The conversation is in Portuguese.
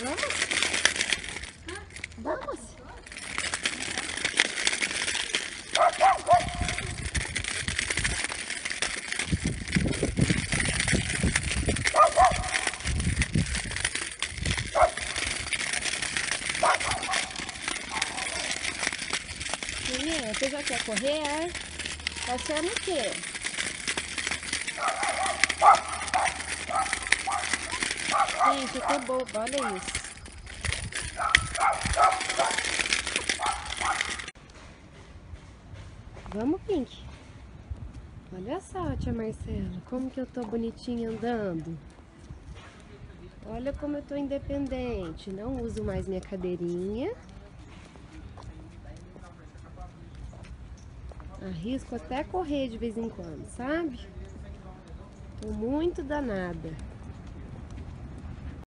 Vamos? Vamos? Menina, você já quer correr, é? Tá achando o quê? Gente, eu tô boba, olha isso. Vamos, Pink. Olha só, tia Marcela, como que eu tô bonitinha andando. Olha como eu tô independente. Não uso mais minha cadeirinha. Arrisco até correr de vez em quando, sabe? Tô muito danada.